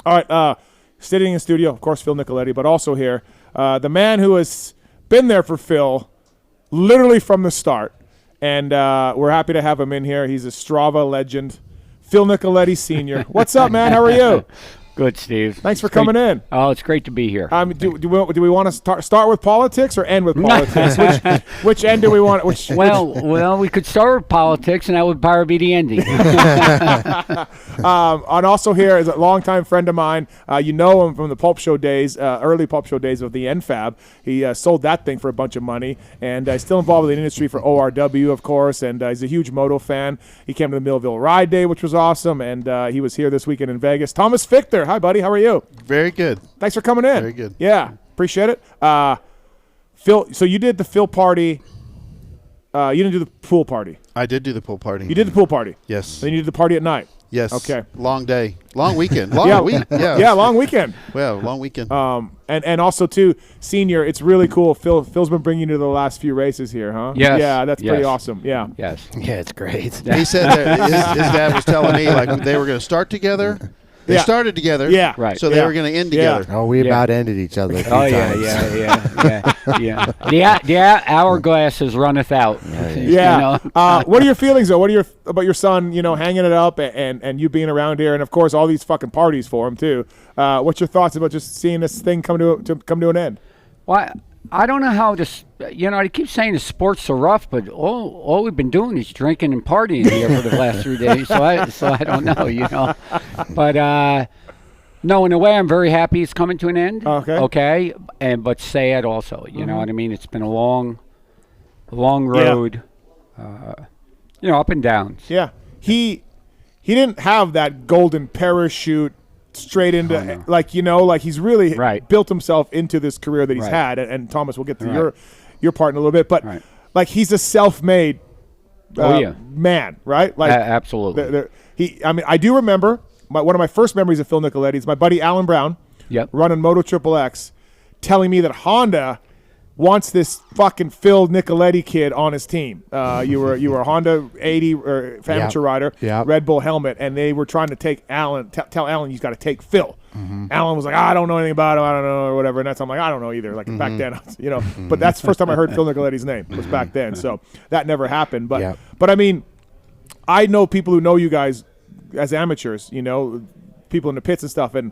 All right, sitting in studio, of course, Phil Nicoletti, but also here, the man who has been there for Phil literally from the start. And we're happy to have him in here. He's a Strava legend, Phil Nicoletti Sr. What's up, man? How are you? Good, Steve. Thanks for coming in. Oh, it's great to be here. Do we want to start with politics or end with politics? Which end do we want? Well, we could start with politics, and that would probably be the ending. And also here is a longtime friend of mine. You know him from the Pulp Show days, early Pulp Show days of the NFAB. He sold that thing for a bunch of money, and he's still involved with the industry for ORW, of course, and he's a huge Moto fan. He came to the Millville Ride Day, which was awesome, and he was here this weekend in Vegas. Thomas Fichter. Hi, buddy. How are you? Very good. Thanks for coming in. Very good. Yeah, appreciate it. Phil, so you did the Phil party. You didn't do the pool party. I did do the pool party. You did the pool party. Yes. Then you did the party at night. Yes. Okay. Long day. Long weekend. Long week. Yeah. Yeah, long weekend. Well, long weekend. And also too, Senior, it's really cool. Phil's been bringing you to the last few races here, huh? Yes. Yeah, that's pretty awesome. Yeah. Yes. Yeah, it's great. He said that his dad was telling me like they were going to start together. They started together. Yeah. Right. So they were going to end together. Oh, we about ended each other a few times. Yeah. The hourglass has runneth out. Yeah. You know? What are your feelings though? What are about your son? Hanging it up and you being around here, and of course all these fucking parties for him too. What's your thoughts about just seeing this thing come to an end? Well, I don't know how this. They keep saying the sport's so rough, but all we've been doing is drinking and partying here for the last 3 days. So I don't know, But no, in a way, I'm very happy it's coming to an end. Okay. Okay, but sad also. You know what I mean? It's been a long road. Up and downs. Yeah. He didn't have that golden parachute straight into like he's really built himself into this career that he's had, and Thomas, we'll get to your part in a little bit, but like he's a self-made man, right? Like absolutely. I do remember one of my first memories of Phil Nicoletti is my buddy Alan Brown, running Moto XXX, telling me that Honda wants this fucking Phil Nicoletti kid on his team. You were a Honda 80 or amateur rider, Red Bull helmet, and they were trying to take Alan, tell Alan he's got to take Phil. Alan was like, I don't know anything about him, I don't know, or whatever. And I'm like, I don't know either. Like back then, But that's the first time I heard Phil Nicoletti's name was back then. So that never happened. But I mean, I know people who know you guys as amateurs. People in the pits and stuff, and.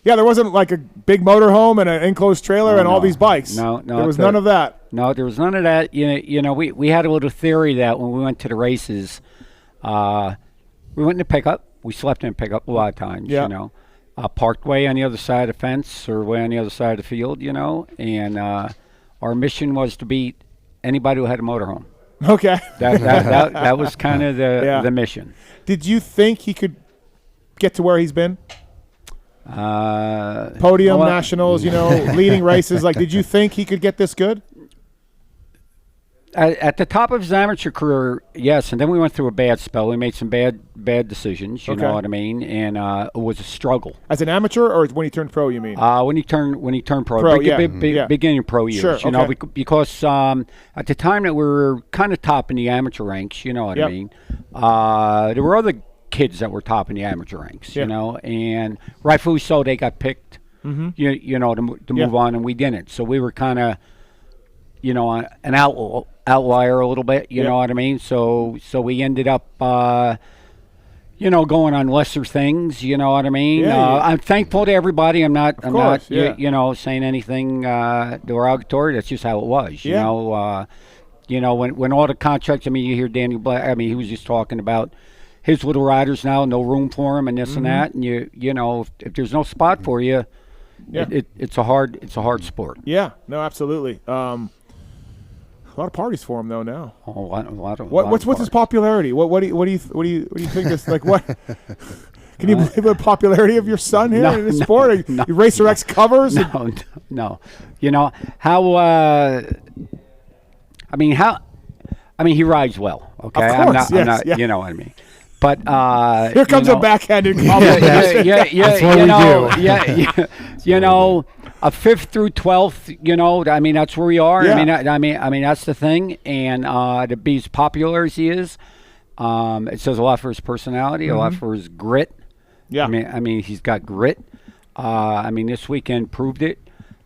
Yeah, there wasn't like a big motorhome and an enclosed trailer and all these bikes. No, there was none of that. No, there was none of that. We had a little theory that when we went to the races, we went in the pickup. We slept in a pickup a lot of times. Yeah. Parked way on the other side of the fence or way on the other side of the field. And our mission was to beat anybody who had a motorhome. Okay. That was kind of the mission. Did you think he could get to where he's been? Podium, nationals, leading races. Like, did you think he could get this good? At the top of his amateur career, yes. And then we went through a bad spell. We made some bad decisions. You know what I mean? And it was a struggle. As an amateur, or when he turned pro, you mean? When he turned pro. Beginning pro years. Sure, because at the time that we were kind of top in the amateur ranks. You know what I mean? There were other kids that were top in the amateur ranks, and rightfully so, they got picked, to move on, and we didn't. So we were kind of, an outlier a little bit, you know what I mean? So we ended up, going on lesser things, you know what I mean? I'm thankful to everybody. I'm not saying anything derogatory. That's just how it was, you know. When all the contracts, you hear Daniel Black, he was just talking about his little riders now, no room for him, and this and that, and if there's no spot for you, it's a hard sport. Yeah, no, absolutely. A lot of parties for him though now. A lot of what's his popularity? What do you think this like what? Can you believe the popularity of your son here in this sport? You Racer X covers? No. He rides well. Okay, of course, I'm not. You know what I mean. But here comes a backhanded comment. A 5th through 12th. That's where we are. Yeah. That's the thing. And to be as popular as he is, it says a lot for his personality, a lot for his grit. Yeah. I mean, he's got grit. I mean, this weekend proved it.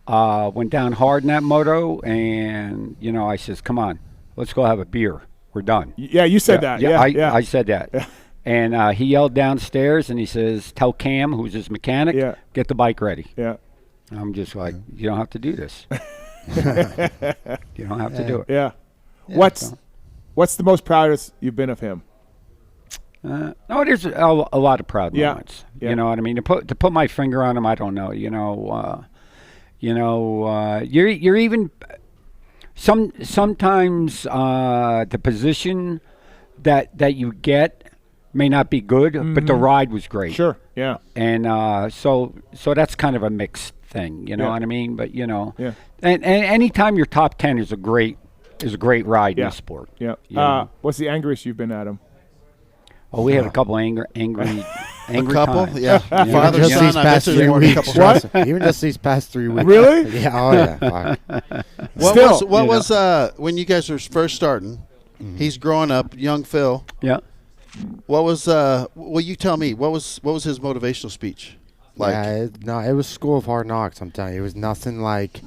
Went down hard in that moto, and I says, "Come on, let's go have a beer. We're done." Yeah, you said that. Yeah, I said that. Yeah. And he yelled downstairs, and he says, "Tell Cam, who's his mechanic, get the bike ready." Yeah. I'm just like, you don't have to do this. You don't have to do it. Yeah. What's the most proudest you've been of him? No, there's a lot of proud moments. You know what I mean? To put my finger on him, I don't know. You're even sometimes the position that you get may not be good, but the ride was great. Sure. Yeah. And so that's kind of a mixed thing. You know what I mean? But and anytime you're top 10 is a great ride in the sport. Yeah. What's the angriest you've been at him? Oh, we had a couple angry a couple, times. yeah. Father, just son, these I past bet 3 there's weeks. a couple. What? Even just these past 3 weeks. Really? Yeah. Oh yeah. What was when you guys were first starting? He's growing up, young Phil. Yeah. What was well, you tell me. What was his motivational speech like? Yeah, it was School of Hard Knocks. I'm telling you, it was nothing like.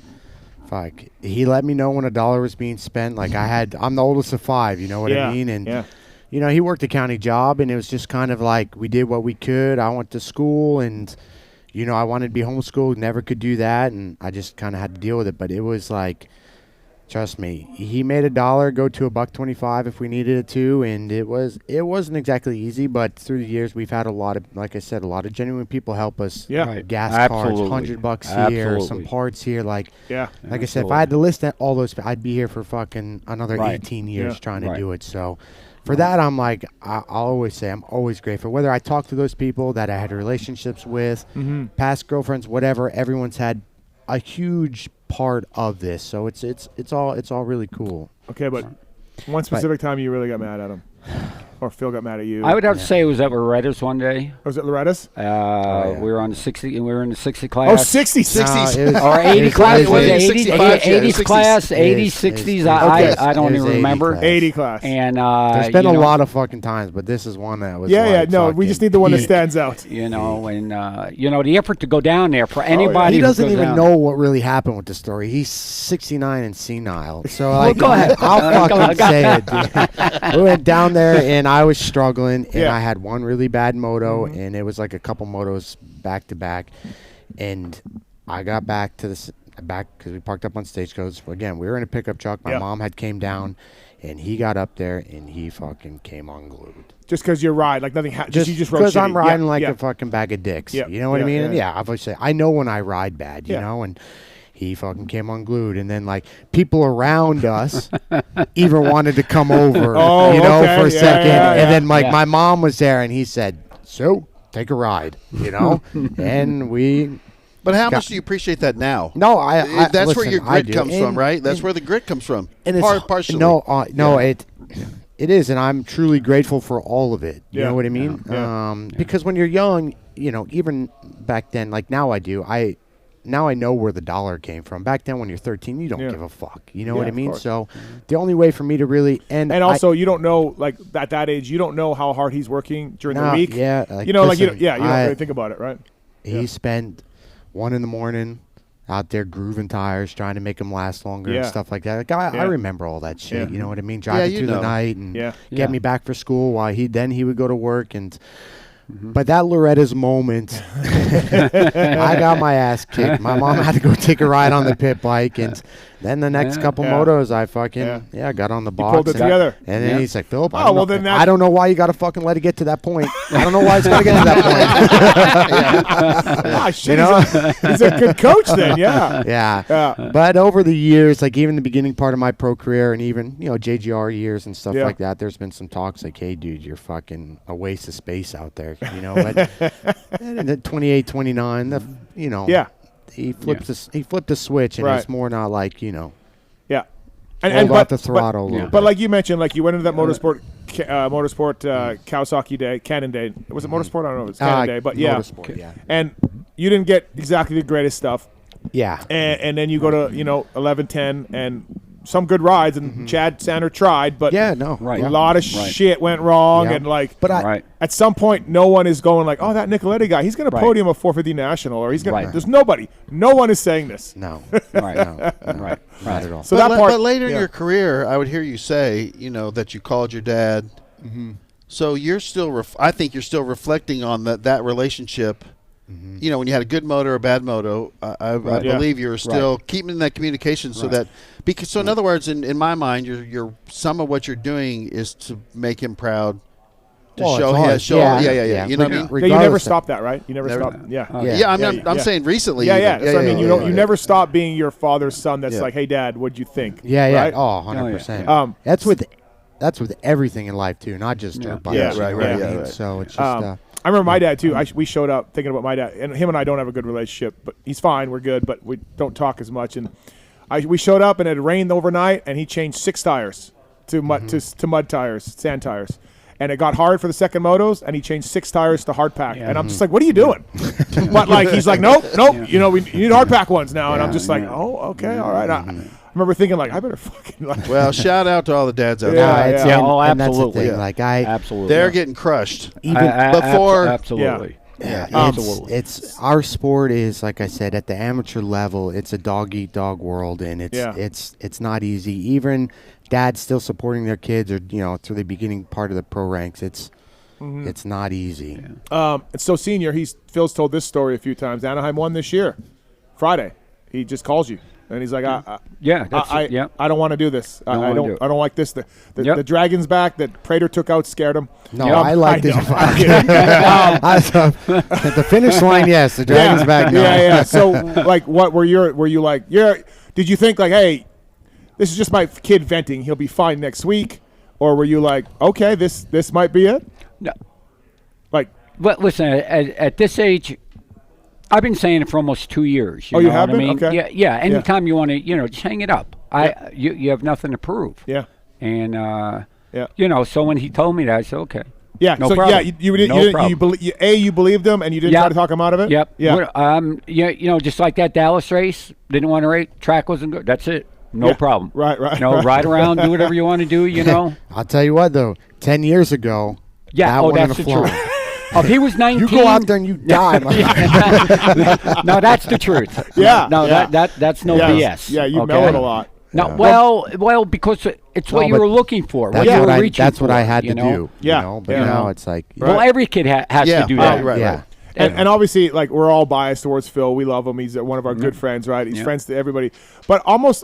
Fuck. He let me know when $1 was being spent. Like I'm the oldest of 5. You know what I mean? And he worked a county job, and it was just kind of like we did what we could. I went to school, and I wanted to be homeschooled, never could do that, and I just kind of had to deal with it. But it was like, trust me, he made $1 go to $1.25 if we needed it to, and it wasn't exactly easy. But through the years, we've had a lot of, like I said, a lot of genuine people help us. Yeah, right. Gas cards, $100 here, some parts here. Like I said, if I had to list all those, I'd be here for fucking another 18 years trying to do it. So. For that, I'm like, I'll always say I'm always grateful. Whether I talk to those people that I had relationships with, past girlfriends, whatever, everyone's had a huge part of this. So it's all really cool. Okay, but one specific time you really got mad at him, or Phil got mad at you. I would have to say it was at Loretta's one day. Was it Loretta's? We were on the 60. We were in the 60 class. Oh, 60s. Or 80 class. Was it 80? 80s class, 80s, 60s. I don't even remember. 80 class. And there's been a lot of fucking times, but this is one that was. No, we just need the one that stands out. And the effort to go down there for anybody. He doesn't even know what really happened with the story. He's 69 and senile. So go ahead. I'll fucking say it, dude. We went down there, and I was struggling, and I had one really bad moto, and it was like a couple motos back to back, and I got back to because we parked up on Stagecoach. Again, we were in a pickup truck. My mom had came down, and he got up there, and he fucking came unglued. Just because you ride, like nothing happened. Just because I'm riding like a fucking bag of dicks. You know what I mean? And obviously, I know when I ride bad, you know, and he fucking came unglued. And then, like, people around us even wanted to come over, for a second. And then, like, my mom was there, and he said, "So, take a ride," and we... But how much do you appreciate that now? No, that's where your grit comes from, right? That's where the grit comes from. And partially. It is, and I'm truly grateful for all of it. You know what I mean? Because when you're young, even back then, like now I do, now I know where the dollar came from. Back then when you're 13, you don't give a fuck. You know what I mean? So the only way for me to really... And also, you don't know, like, at that age, you don't know how hard he's working during the week. Yeah. Like, you don't really think about it, right? He spent 1 a.m. out there grooving tires, trying to make them last longer and stuff like that. Like, I remember all that shit. You know what I mean? Driving through the night and get me back for school while he would go to work. And but that Loretta's moment, I got my ass kicked. My mom had to go take a ride on the pit bike, and then the next couple motos, I fucking got on the box. Pulled it together. And then he's like, "Philip, I don't know why you got to fucking let it get to that point. I don't know why it's gonna get to that point." Shit, he's a good coach then, yeah. But over the years, like even the beginning part of my pro career, and even JGR years and stuff like that, there's been some talks like, "Hey, dude, you're fucking a waste of space out there," But and at 28, 29, he flipped the switch, and it's more not like and off the throttle a little bit. But like you mentioned, like you went into that motorsport Kawasaki Day, Canon Day. Was it motorsport? I don't know. It's Canon Day, but motorsport, And you didn't get exactly the greatest stuff. Yeah. And then you go to 11, 10, and some good rides, and Chad Sander tried, but a lot of shit went wrong, and like, but at some point, no one is going like, oh, that Nicoletti guy, he's going to podium a 450 national, or he's going. There's nobody. No one is saying this. No, right, not at all. So but later in your career, I would hear you say, that you called your dad. So you're still, I think you're still reflecting on that relationship. When you had a good moto or a bad moto, I believe you're still keeping that communication so that because in other words, in my mind, you're some of what you're doing is to make him proud. To show him, yeah. You know what I mean? You never stop that, right? You never stop. I'm saying recently. So I mean, you never stop being your father's son. That's like, hey, Dad, what'd you think? Right? Oh, 100%. That's with everything in life too, not just our bodies. Right. So it's just. I remember my dad too. We showed up thinking about my dad, and him and I don't have a good relationship, but he's fine. We're good, but we don't talk as much. And we showed up, and it had rained overnight, and he changed 6 tires to mud tires, sand tires. And it got hard for the second motos, and he changed 6 tires to hard pack. And I'm just like, what are you doing? But like, he's like, nope. We need hard pack ones now. And I'm just like, oh, okay, all right. I remember thinking like, I better fucking like. Well, shout out to all the dads out there. Absolutely. Absolutely. They're getting crushed. Even before. Absolutely. It's our sport is, like I said, at the amateur level, it's a dog eat dog world, and it's not easy. Even dads still supporting their kids, or through the beginning part of the pro ranks, it's not easy. So senior, Phil's told this story a few times. Anaheim won this year, Friday. He just calls you. And he's like, I don't want to do this. I don't like this. The Dragons back that Prater took out scared him. No, I like this. The finish line, yes. The Dragons back, no. Yeah. So, like, what were you like? Did you think like, hey, this is just my kid venting. He'll be fine next week, or were you like, okay, this might be it? No. Like, but listen, at this age. I've been saying it for almost 2 years. You have been? Okay. Yeah. Anytime you want to, just hang it up. You have nothing to prove. Yeah. And so when he told me that, I said, okay. Yeah. No problem. Yeah, you believed him, and you didn't try to talk him out of it. Yep. Yeah. Just like that Dallas race, didn't want to race. Track wasn't good. That's it. No problem. Right. Ride around, do whatever you want to do. I'll tell you what though. 10 years ago. Yeah. That's the truth. If he was 19, you go out there and you die. No, that's the truth. Yeah. No, that's no BS. Yeah, you mellowed a lot. No, well, because it's what you were looking for. What you were reaching that's what for, I had to do. Yeah. But now it's like. Well, every kid has to do that. Right. And obviously, like, we're all biased towards Phil. We love him. He's one of our good friends, right? He's friends to everybody. But almost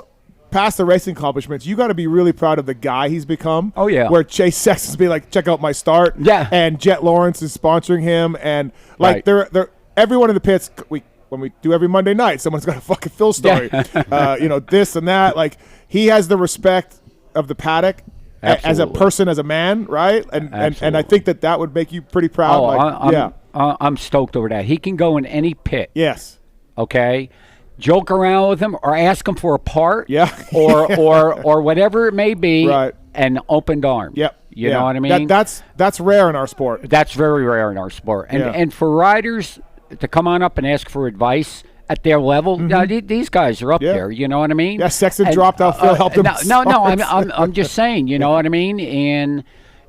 past the racing accomplishments, you got to be really proud of the guy he's become. Oh, yeah. Where Chase Sexton's be like, check out my start. Yeah. And Jet Lawrence is sponsoring him. And, like, they're everyone in the pits, when we do every Monday night, someone's got a fucking Phil story. This and that. Like, he has the respect of the paddock as a person, as a man, right? And I think that would make you pretty proud. I'm stoked over that. He can go in any pit. Yes. Okay? Joke around with him or ask him for a part. Yeah. or whatever it may be. Right. And opened arm. Yep. You know what I mean? That's rare in our sport. That's very rare in our sport. And for riders to come on up and ask for advice at their level, these guys are up there. You know what I mean? Yeah, Sexton dropped out. Phil helped him. No. I'm just saying. You know what I mean?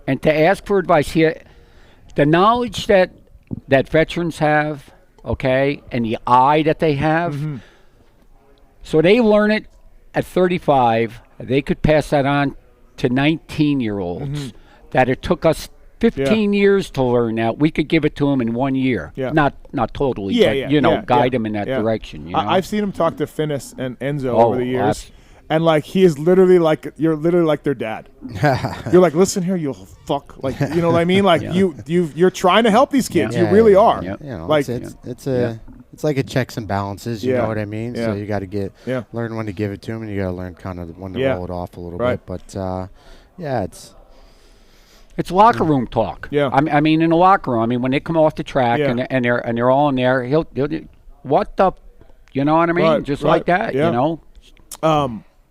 And to ask for advice here, the knowledge that veterans have, okay, and the eye that they have, so they learn it at 35. They could pass that on to 19-year-olds. That it took us 15 years to learn that. We could give it to them in 1 year. Yeah. Not totally, but, guide them in that direction. You know? I've seen him talk to Finnis and Enzo over the years. And, like, he is literally like, you're literally like their dad. You're like, listen here, you fuck. Like, you know what I mean? Like, you're trying to help these kids. You really are. You know, like, it's like a checks and balances. You know what I mean? So you got to learn when to give it to them, and you got to learn kind of when to roll it off a little bit. But, it's locker room talk. Yeah. I mean, in the locker room. I mean, when they come off the track and they're all in there, he'll what the, you know what I mean? Just like that, you know.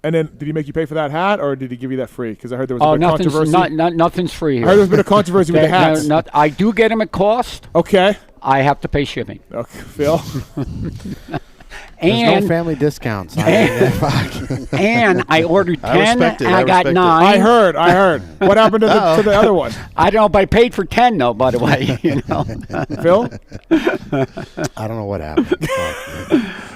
And then, did he make you pay for that hat, or did he give you that free? Because I heard there was a bit of controversy. Nothing's free here. I heard there's been a controversy with the hats. I do get them at cost. Okay. I have to pay shipping. Okay, Phil. There's no family discounts. And I ordered 10, and I got 9. I heard. What happened to the other one? I don't know, but I paid for 10, though, by the way. Phil? I don't know what happened.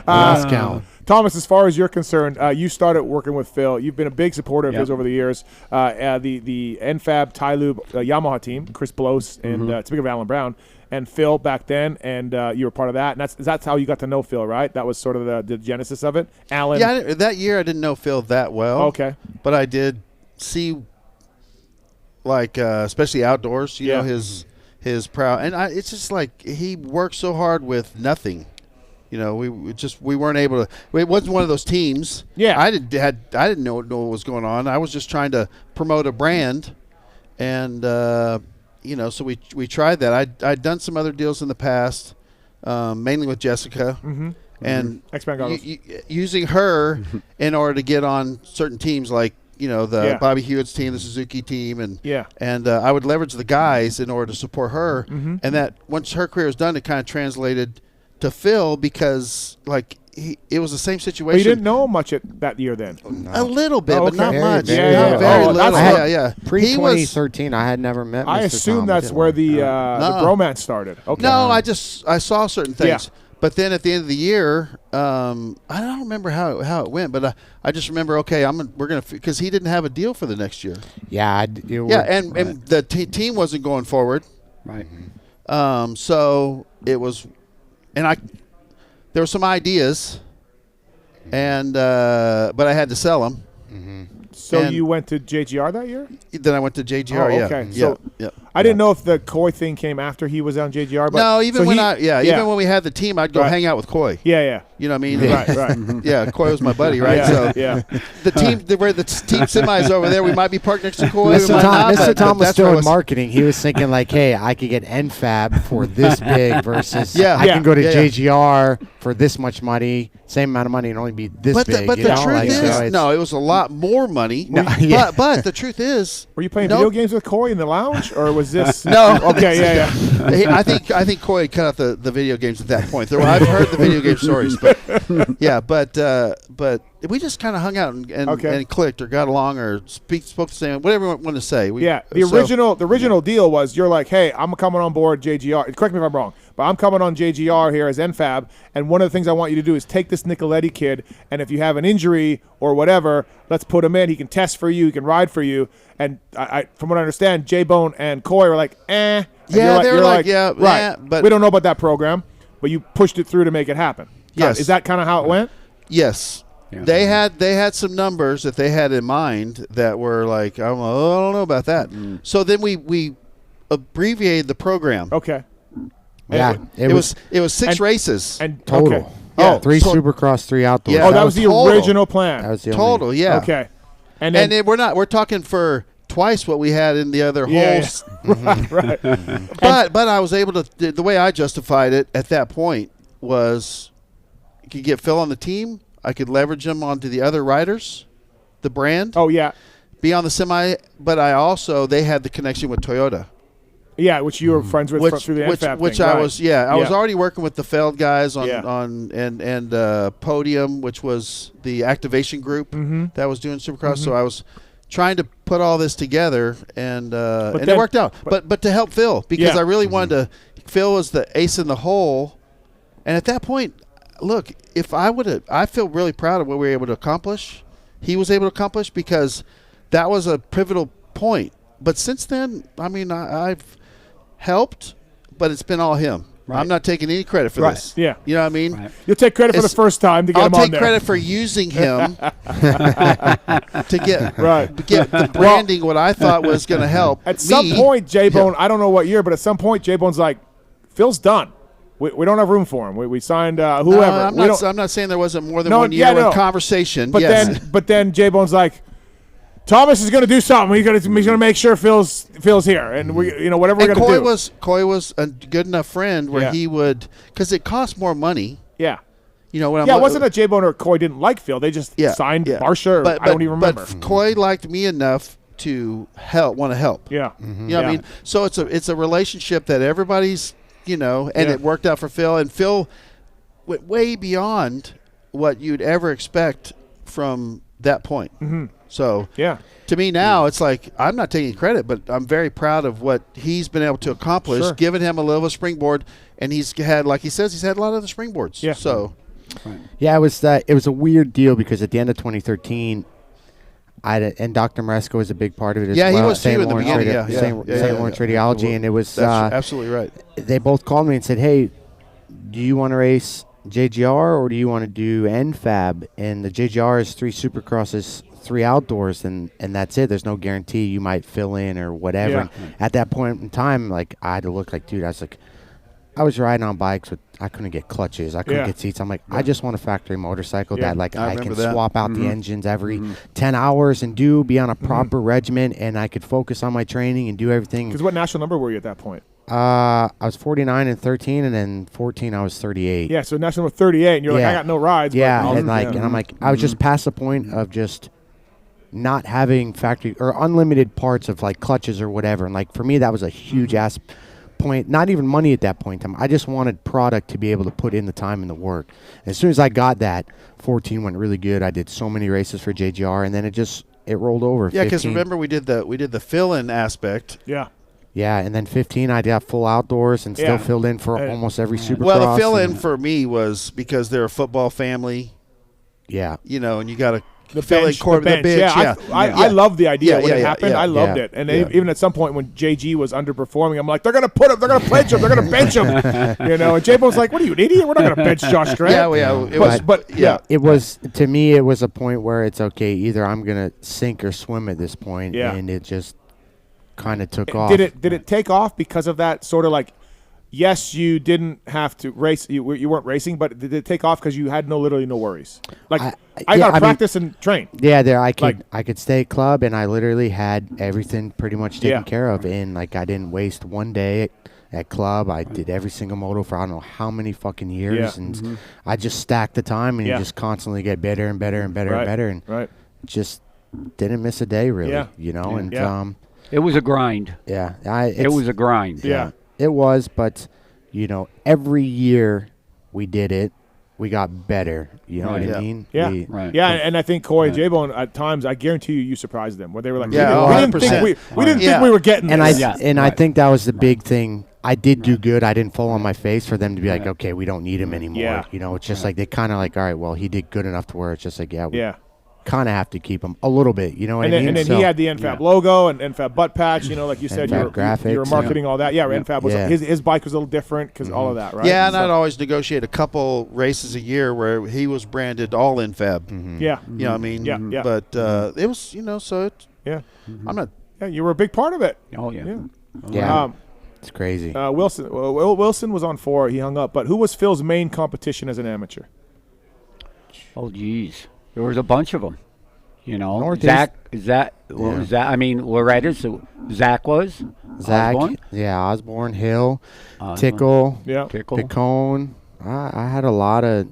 Last count. Thomas, as far as you're concerned, you started working with Phil. You've been a big supporter of his over the years. The NFAB Tylube Yamaha team, Chris Bloss, and speaking of Alan Brown, and Phil back then, and you were part of that. And that's how you got to know Phil, right? That was sort of the genesis of it. Alan. Yeah, that year I didn't know Phil that well. Okay. But I did see, like, especially outdoors, you know, his proud. And it's just like he worked so hard with nothing. You know, we weren't able to. It wasn't one of those teams. Yeah, I didn't know what was going on. I was just trying to promote a brand, and you know, so we tried that. I'd done some other deals in the past, mainly with Jessica, and using her in order to get on certain teams, like, you know, the Bobby Hewitt's team, the Suzuki team, and I would leverage the guys in order to support her, and that once her career was done, it kind of translated to Phil, because like it was the same situation. But you didn't know much that year then? A little bit, but not much. Very little. Pre-2013, I had never met Mr. I assume that's where the bromance started. Okay. No, I saw certain things. But then at the end of the year, I don't remember how it went, but I just remember, okay, we're gonna, because he didn't have a deal for the next year. And the team wasn't going forward. Right. So it was. And there were some ideas, and but I had to sell them. So you went to JGR that year? Then I went to JGR. Oh, okay. So I didn't know if the Coy thing came after he was on JGR. But no, even when we had the team, I'd go hang out with Coy. Yeah. You know what I mean? Right. Yeah, Coy was my buddy, right? The team semis over there, we might be parked next to Coy. Mr. Tom was still in marketing. He was thinking like, hey, I could get NFAB for this big versus I can go to JGR for this much money, same amount of money, and only be this big. But the truth is, no, it was a lot more money. But the truth is, were you playing video games with Coy in the lounge, or was this? No. Okay, I think Coy cut out the video games at that point. I've heard the video game stories, but but we just kind of hung out and clicked or got along or spoke the same, whatever you want to say. The original deal was, you're like, hey, I'm coming on board JGR. Correct me if I'm wrong, but I'm coming on JGR here as NFAB, and one of the things I want you to do is take this Nicoletti kid, and if you have an injury or whatever, let's put him in. He can test for you. He can ride for you. And I from what I understand, J-Bone and Coy were like, eh. And they're like, right. But we don't know about that program, but you pushed it through to make it happen. Yes. Is that kind of how it went? Yes. Yeah. They had some numbers that they had in mind that were like, I don't know about that. So then we abbreviated the program. Okay. Yeah. It was 6 races. And total. Okay. Yeah, 3 Supercross, 3 outdoors. Yeah, that was the original plan. That was the total, yeah. Okay. And then we're talking for twice what we had in the other holes. Right. But I was able to, the way I justified it at that point was, you could get Phil on the team. I could leverage him onto the other riders, the brand. Oh, yeah. Be on the semi, but they had the connection with Toyota. Yeah, which you were friends with through the NFAB which thing. I was, I was already working with the Feld guys on Podium, which was the activation group that was doing Supercross. So I was trying to put all this together, and it worked out. But to help Phil, because I really wanted to. Phil was the ace in the hole, and at that point, look, if I feel really proud of what we were able to accomplish. He was able to accomplish, because that was a pivotal point. But since then, I mean, I've helped, but it's been all him. Right. I'm not taking any credit for this. Yeah. You know what I mean? Right. You'll take credit for the first time to get him on there. I'll take credit for using him to get the branding what I thought was going to help. At some point, J-Bone, I don't know what year, but at some point, J-Bone's like, Phil's done. We don't have room for him. We signed whoever. No, I'm not saying there wasn't more than 1 year of conversation. But then J-Bone's like, Thomas is going to do something. He's going to make sure Phil's here, and whatever we're going to do. Coy was a good enough friend where he would, because it costs more money. Yeah. You know, when it wasn't that J-Bone or Coy didn't like Phil. They just signed Marsha. I don't even remember. But Coy liked me enough to want to help. Yeah. You know what I mean? So it's a relationship that everybody's, and it worked out for Phil. And Phil went way beyond what you'd ever expect from that point. Mm-hmm. So to me now, it's like I'm not taking credit, but I'm very proud of what he's been able to accomplish, giving him a little of a springboard, and he's had, like he says, he's had a lot of the springboards. Yeah. So, yeah, it was a weird deal because at the end of 2013, and Dr. Maresco was a big part of it as well. Yeah, he was too in the beginning. St. Lawrence Radiology, and it was absolutely right. They both called me and said, "Hey, do you want to race JGR or do you want to do NFAB?" And the JGR is 3 Supercrosses, 3 outdoors, and that's it. There's no guarantee you might fill in or whatever. And at that point in time, like, I had to look like, dude, I was riding on bikes with, I couldn't get clutches, I couldn't get seats. I'm like, I just want a factory motorcycle that like I can swap out the engines every 10 hours and be on a proper regimen, and I could focus on my training and do everything. Because what national number were you at that point? I was 49 and 13, and then 14 I was 38. Yeah, so national number 38, and you're like, I got no rides. Yeah, and I'm like, I was just past the point of just not having factory or unlimited parts of like clutches or whatever. And like for me, that was a huge ass point. Not even money at that point in time. I just wanted product to be able to put in the time and the work. And as soon as I got that, 14 went really good. I did so many races for JGR, and then it rolled over. Yeah, because remember we did the fill-in aspect. Yeah. Yeah, and then 15, I got full outdoors and still filled in for almost every Supercross. Well, the fill-in for me was because they're a football family. Yeah. You know, and you got to the bench. Yeah, I loved the idea when it happened. I loved it. And even at some point when JG was underperforming, I'm like, they're going to put him, they're going to pledge him, they're going to bench him. You know, and J-Bo's like, what are you, an idiot? We're not going to bench Josh Grant. It was, to me, it was a point where it's okay, either I'm going to sink or swim at this point, and it just kind of took off. Did it take off because of that sort of like, yes, you didn't have to race, you weren't racing, but did it take off because you had literally no worries? Like, I got to practice and train. Yeah, I could stay at club, and I literally had everything pretty much taken care of. And like, I didn't waste one day at club. I did every single moto for I don't know how many fucking years, and I just stacked the time, and you just constantly get better and better and better and better, and just didn't miss a day really, you know. And it was a grind. Yeah, it was a grind. Yeah. It was, but, you know, every year we did it, we got better. You know what I mean? Yeah. Yeah, and I think Coy and J-Bone, at times, I guarantee you surprised them. Where they were like, we didn't think we were getting this. I think that was the big thing. I did do good. I didn't fall on my face for them to be like, okay, we don't need him anymore. Yeah. You know, it's just like they kind of like, all right, well, he did good enough to where it's just like, kind of have to keep him a little bit, you know what I mean? And then he had the NFAB logo and NFAB butt patch, you know, like you said, you were marketing all that. Yeah, NFAB was his bike was a little different because all of that, right? Yeah, and I'd always negotiate a couple races a year where he was branded all NFAB. Yeah. You know what I mean? Yeah. But it was, you know, so it. Yeah. I'm not. Yeah, you were a big part of it. Oh, yeah. Yeah. It's crazy. Wilson was on 4. He hung up. But who was Phil's main competition as an amateur? Oh, geez. There was a bunch of them. You know, Northeast. Zach, what was that? I mean, Loretta's, Zach was? Zach, Osborne? Osborne, Hill, Tickle, Picone. I had a lot of.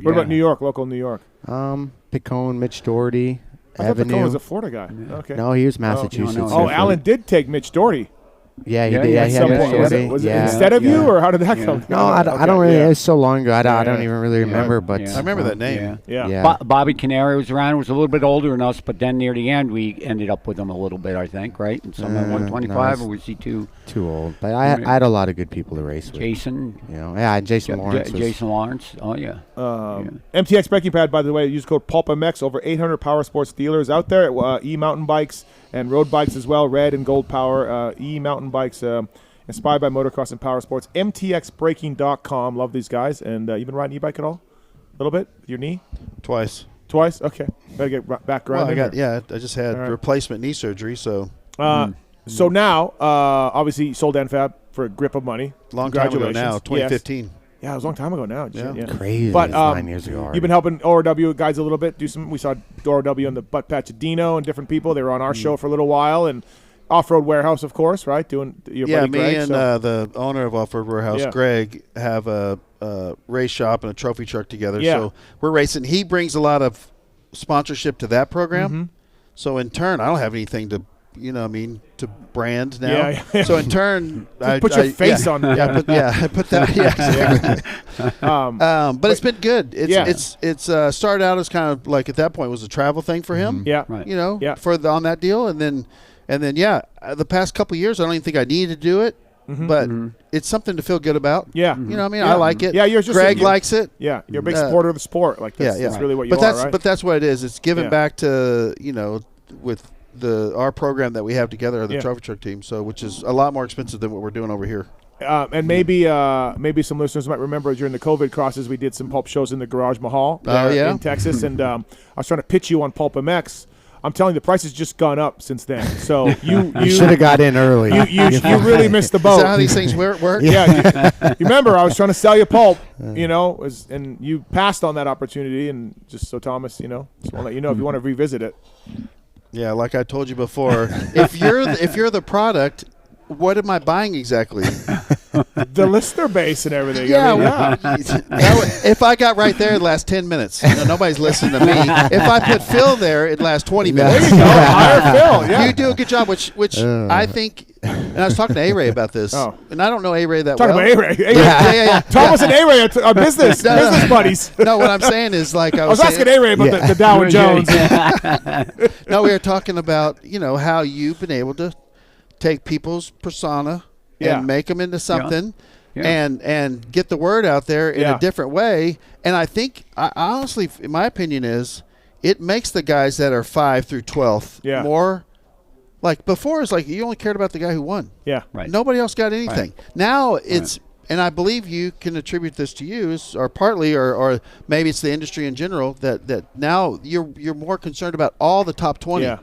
What about New York, local New York? Picone, Mitch Doherty, I thought Picone was a Florida guy. Okay. No, he was Massachusetts. Alan did take Mitch Doherty. Yeah, he did. Yeah, he had was it instead of you, or how did that come? No, I don't really. It was so long ago. I don't even really remember. But I remember that name. Yeah. Bobby Canary was around. Was a little bit older than us, but then near the end, we ended up with him a little bit. I think, right? And some at 125, or was he too old? But I had a lot of good people to race with. Jason. You know, and Jason Lawrence. Jason Lawrence. Oh yeah. MTX braking pad, by the way. Use code PulpMX. Over 800 power sports dealers out there. E-mountain bikes and road bikes as well. Red and gold power. E-mountain bikes. Inspired by motocross and power sports. MTXbraking.com. Love these guys. And you've been riding e-bike at all? A little bit? Your knee? Twice? Okay. Better get back around. I just had replacement knee surgery. So so now, obviously, you sold NFAB for a grip of money. Long time ago now, 2015. Yes. Yeah, it was a long time ago now. Yeah. Crazy. But 9 years ago. You've been helping ORW guys a little bit. We saw ORW on the butt patch of Dino and different people. They were on our show for a little while, and Off-Road Warehouse, of course, right? Doing your buddy Greg. Me and the owner of Off-Road Warehouse, Greg, have a race shop and a trophy truck together. Yeah. So we're racing. He brings a lot of sponsorship to that program. So in turn, I don't have anything to you know what I mean, to brand now. So in turn, I put your face on. I put that. Yeah, exactly. But it's been good. It's started out as kind of like at that point was a travel thing for him. Yeah, right. You know, on that deal, and then the past couple of years, I don't even think I needed to do it. But it's something to feel good about. Yeah. You know what I mean? I like it. Yeah, you're just Greg likes it. Yeah, you're a big supporter of the sport. Like that's really what you are, right? But that's what it is. It's giving back to, you know, with our program that we have together, the Trophy Truck team, so which is a lot more expensive than what we're doing over here. And maybe some listeners might remember during the COVID crosses, we did some pulp shows in the Garage Mahal in Texas, and I was trying to pitch you on Pulp MX. I'm telling you, the price has just gone up since then. So you should have got in early. You really missed the boat. Is that how these things work? Yeah. You remember, I was trying to sell you pulp, you know, and you passed on that opportunity. And just so Thomas, you know, just want to let you know if you want to revisit it. Yeah, like I told you before, if you're the product, what am I buying exactly? The listener base and everything. Yeah, if I got right there, it'd last 10 minutes. You know, nobody's listening to me. If I put Phil there, it'd last 20 minutes. There you go. Hire Phil. Yeah. You do a good job, which I think. And I was talking to A-Ray about this, and I don't know A-Ray that well. Talking about A-Ray. Yeah. Thomas and A-Ray are business buddies. No, what I'm saying is like I was asking A-Ray about the Dow and Jones. No, we were talking about, you know, how you've been able to take people's persona and make them into something and get the word out there in a different way. And I think, I honestly, in my opinion is, it makes the guys that are 5 through 12th more, like before it's like you only cared about the guy who won. Yeah. Right. Nobody else got anything. Right. Now it's, and I believe you can attribute this to you, or partly, or maybe it's the industry in general, that now you're more concerned about all the top 20. Yeah.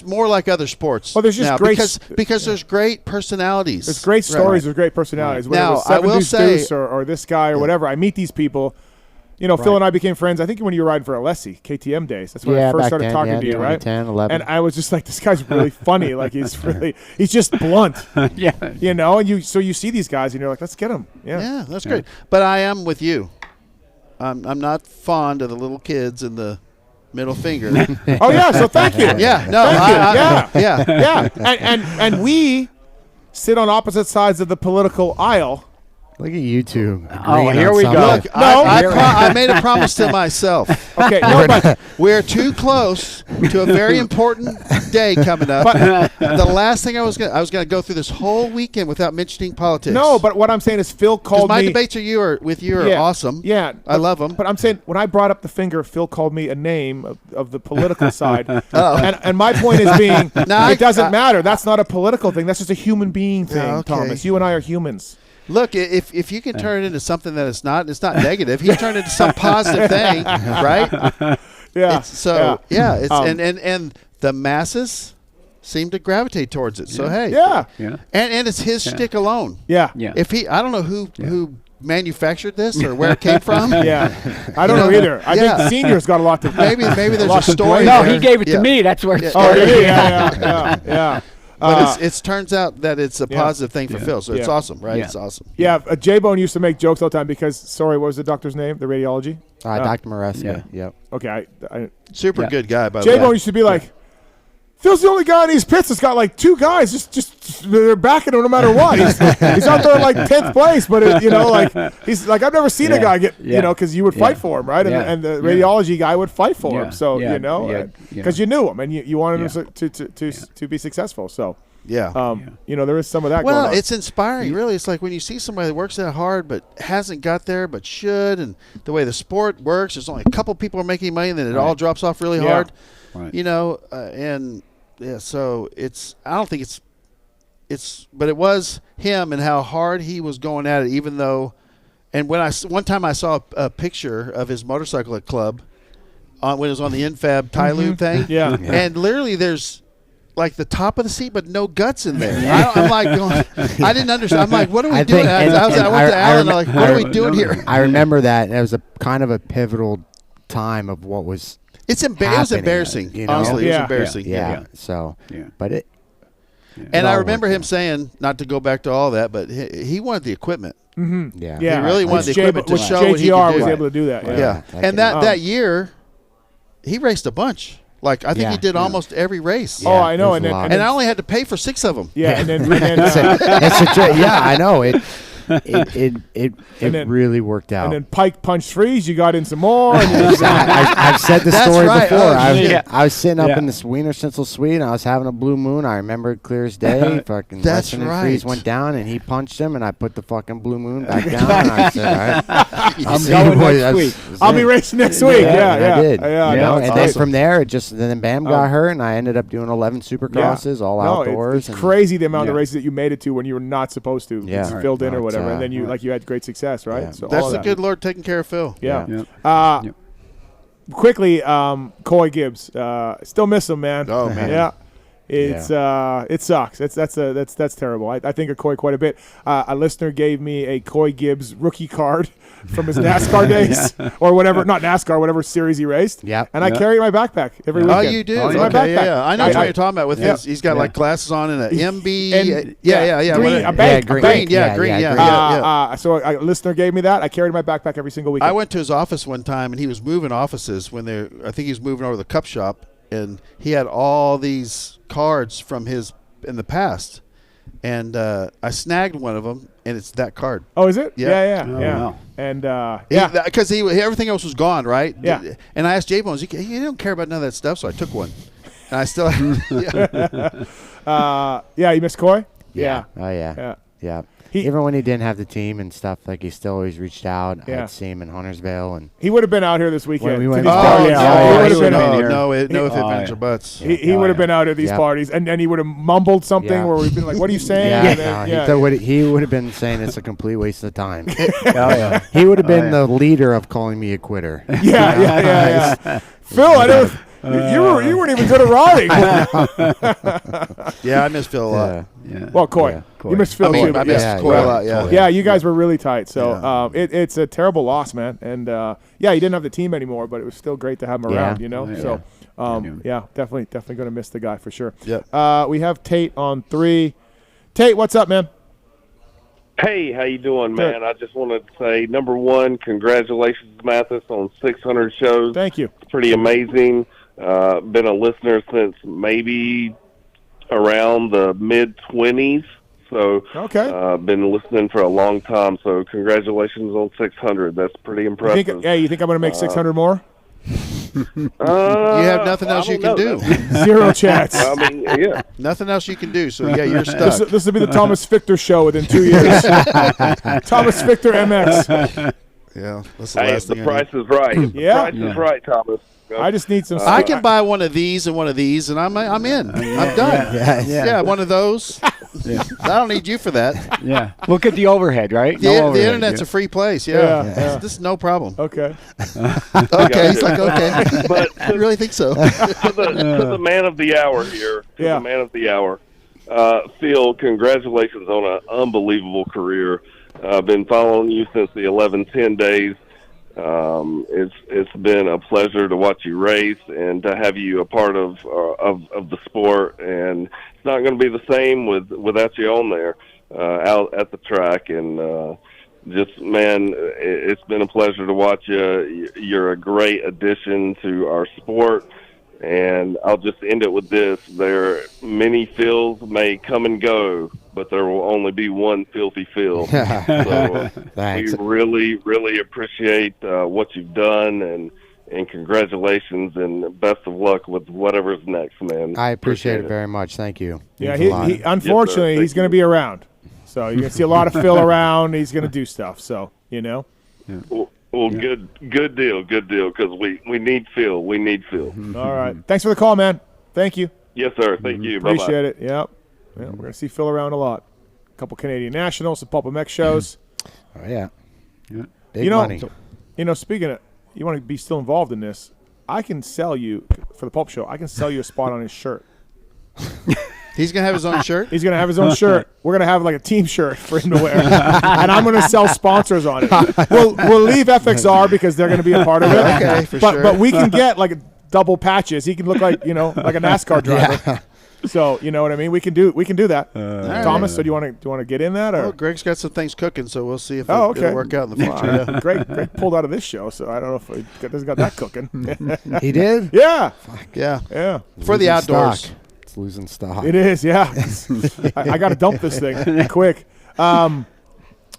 More like other sports. Well, there's just now, great because there's great personalities. There's great stories with great personalities. Whether Now, it was I will say, Deuce or this guy or whatever. I meet these people. You know, Phil and I became friends, I think, when you were riding for Alessi, KTM days. That's when I first started talking to you, right? 10, 11. And I was just like, this guy's really funny. Like, he's just blunt. You know, and so you see these guys, and you're like, let's get him. Yeah, that's great. But I am with you. I'm not fond of the little kids and the middle finger. Oh, yeah, so thank you. Yeah, no, And we sit on opposite sides of the political aisle. Look at you two. Oh, here we go. Look, I made a promise to myself. Okay, no, but we're too close to a very important day coming up. But the last thing I was gonna go through this whole weekend without mentioning politics. No, but what I'm saying is Phil called my me. My debates with you are awesome. Yeah, I love them. But I'm saying when I brought up the finger, Phil called me a name of the political side. And my point is being, it doesn't matter. That's not a political thing. That's just a human being thing, Thomas. You and I are humans. Look, if you can turn it into something that it's not negative. He turned it into some positive thing, right? Yeah. And the masses seem to gravitate towards it. So hey, and it's his shtick alone. Yeah. If I don't know who manufactured this or where it came from. I don't know either. I think Senior's got a lot to. Maybe there's a story. No, he gave it to me. That's where it started. Yeah. But it turns out that it's a positive thing for Phil, so it's awesome, right? It's awesome. Yeah, J-Bone used to make jokes all the time because, what was the doctor's name? The radiology? Dr. Maresca. Yep. Okay. Super good guy, by the way. J-Bone used to be like, Phil's the only guy in these pits that's got like two guys. Just they're backing him no matter what. He's out there like 10th place, but he's like I've never seen a guy get because you would fight for him, right? And the radiology guy would fight for him. So because you knew him and you wanted him to be successful. So there is some of that. Well, going on. it's inspiring, really. It's like when you see somebody that works that hard but hasn't got there but should, and the way the sport works, there's only a couple people are making money, and then it all drops off really hard. Right. So I don't think but it was him and how hard he was going at it, even though, and one time I saw a picture of his motorcycle at club when it was on the Infab tie lube thing. And literally there's like the top of the seat, but no guts in there. I'm like I didn't understand. I'm like, what are we doing? I went to Alan, I'm like, what are we doing here? I remember that. It was a kind of a pivotal time of what was it was embarrassing. Honestly, it was embarrassing. But it. And I remember him saying, not to go back to all that, but he wanted the equipment. Mm-hmm. Yeah, he really wanted the equipment to show what he could do. was able to do that. And that year, he raced a bunch. Like, I think he did almost every race. Yeah, I know. And I only had to pay for 6 of them. Yeah, and then yeah, I know it. It really worked out. And then Pike punched freeze. You got in some more. And I've said the story before. Oh, I was sitting up in this Wiener Schnitzel suite, and I was having a blue moon. I remember it clear as day. Fucking Weston and Freeze went down, and he punched him, and I put the fucking blue moon back down. And I said, all right, I'm going next week. I'll be racing next week. Yeah, I did. Yeah, and then from there, then Bam got hurt, and I ended up doing 11 Supercrosses, all outdoors. It's crazy the amount of races that you made it to when you were not supposed to. Yeah, filled in or whatever, and then you had great success, right? Yeah. So that's the good Lord taking care of Phil. Yeah. Quickly, Coy Gibbs. Still miss him, man. Oh man. Yeah. It sucks. That's terrible. I think of Coy quite a bit. A listener gave me a Coy Gibbs rookie card from his NASCAR days or whatever, not NASCAR, whatever series he raced. Yeah. And I carry it in my backpack every weekend. Oh, you do? It's Okay, my backpack. yeah. I know what you're talking about with his. He's got like glasses on and an MB. Green, a bank. Green. So a listener gave me that. I carried it in my backpack every single weekend. I went to his office one time and he was moving offices I think he was moving over to the Cup Shop, and he had all these cards from his in the past, and I snagged one of them, and it's that card. Oh, is it? Yeah. Wow. And because everything else was gone, right? Yeah. And I asked J-Bones, he don't care about none of that stuff, so I took one, and I still. You miss Coy? Yeah. Oh yeah. Even when he didn't have the team and stuff, like he still always reached out. I'd see him in Huntersville, and he would have been out here this weekend. We went no ifs, ands, or buts. He would have been out at these parties, and he would have mumbled something where we've been like, "What are you saying?" He would have been saying it's a complete waste of time. He would have been the leader of calling me a quitter. Yeah. Phil, I don't. You weren't even good at riding. I miss Phil a lot. Well, Coy. You missed Phil too. I missed Coy a lot. Yeah, you guys were really tight. So it's a terrible loss, man. And he didn't have the team anymore, but it was still great to have him around. So definitely going to miss the guy for sure. Yep. We have Tate on 3. Tate, what's up, man? Hey, how you doing, man? I just wanted to say, number one, congratulations, Mathis, on 600 shows. Thank you. It's pretty amazing. Been a listener since maybe around the mid-20s. So been listening for a long time. So congratulations on 600. That's pretty impressive. You think I'm going to make 600 more? You have nothing else you can do. Zero chance. I mean, nothing else you can do. So you're stuck. This will be the Thomas Fichter show within 2 years. Thomas Fichter MX. Yeah, that's the last thing. The price is right. Yeah, the price is right, Thomas. I just need some. I can buy one of these and one of these, and I'm in. I'm done. Yeah, one of those. I don't need you for that. Yeah. Look at the overhead, right? The internet's a free place. Yeah. This is no problem. Okay. Okay. He's like, okay. But I really think so. To the man of the hour here. The man of the hour. Phil, congratulations on an unbelievable career. I've been following you since the 11-10 days. It's been a pleasure to watch you race and to have you a part of the sport. And it's not going to be the same without you on there out at the track. And it's been a pleasure to watch you. You're a great addition to our sport. And I'll just end it with this. Many Phils may come and go, but there will only be one filthy Phil. So we really, really appreciate what you've done, and congratulations, and best of luck with whatever's next, man. I appreciate it very much. Thank you. Yeah, he unfortunately, he's going to be around. So you're going to see a lot of Phil around. He's going to do stuff. So, Yeah. Well, good deal, because we need Phil. We need Phil. All right. Thanks for the call, man. Thank you. Yes, sir. Thank you. Appreciate it. Yep. Yeah, we're going to see Phil around a lot. A couple Canadian Nationals, some Pulp MX shows. Oh, yeah. Big money. Speaking of, you want to be still involved in this, I can sell you, for the Pulp Show, I can sell you a spot on his shirt. He's going to have his own shirt? He's going to have his own shirt. We're going to have like a team shirt for him to wear. And I'm going to sell sponsors on it. We'll leave FXR because they're going to be a part of it. Okay, for sure. But we can get like double patches. He can look like, like a NASCAR driver. So you know what I mean. We can do that. Thomas, so do you want to get in that? Or? Well, Greg's got some things cooking, so we'll see if it'll work out in the future. Wow. Greg pulled out of this show, so I don't know if he doesn't got that cooking. He did? Yeah. Fuck. Yeah. For Losing the outdoors. Stock. It's losing stock. It is, yeah. I got to dump this thing quick. All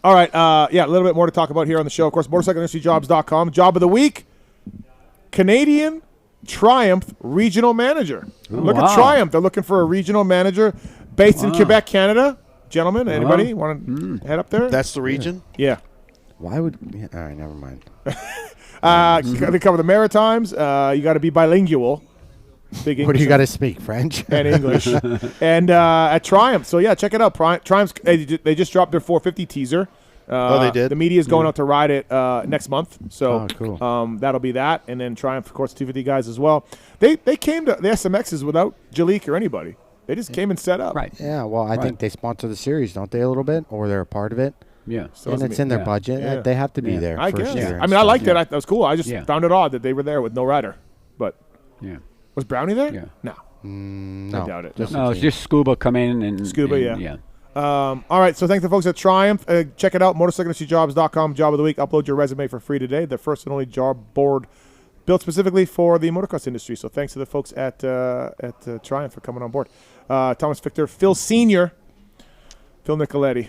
right. A little bit more to talk about here on the show. Of course, motorcycleindustryjobs.com. Job of the week, Canadian Triumph regional manager. Look at Triumph. They're looking for a regional manager based in Quebec, Canada. Gentlemen, anybody want to head up there? That's the region? Yeah. Why would? Yeah, all right, never mind. They cover the Maritimes. You got to be bilingual. Big English. What do you got to speak? French and English. And at Triumph. So yeah, check it out. Triumph. They just dropped their 450 teaser. They did. The media is going out to ride it next month. So cool. That'll be that. And then Triumph, of course, 250 guys as well. They came to the SMXs without Jalik or anybody. They just came and set up. Right. Yeah. Well, I think they sponsor the series, don't they? A little bit, or they're a part of it. Yeah. So and it's in their budget. Yeah. They have to be there. I first guess. year I mean, I liked it. That was cool. I just found it odd that they were there with no rider. But was Brownie there? Yeah. No. No. I doubt it. No, it's just Scuba come in and Scuba. yeah. All right, so thank the folks at Triumph. Check it out, motorcycleindustryjobs.com. Job of the week. Upload your resume for free today. The first and only job board built specifically for the motocross industry. So thanks to the folks at Triumph for coming on board. Thomas Victor, Phil Sr., Phil Nicoletti.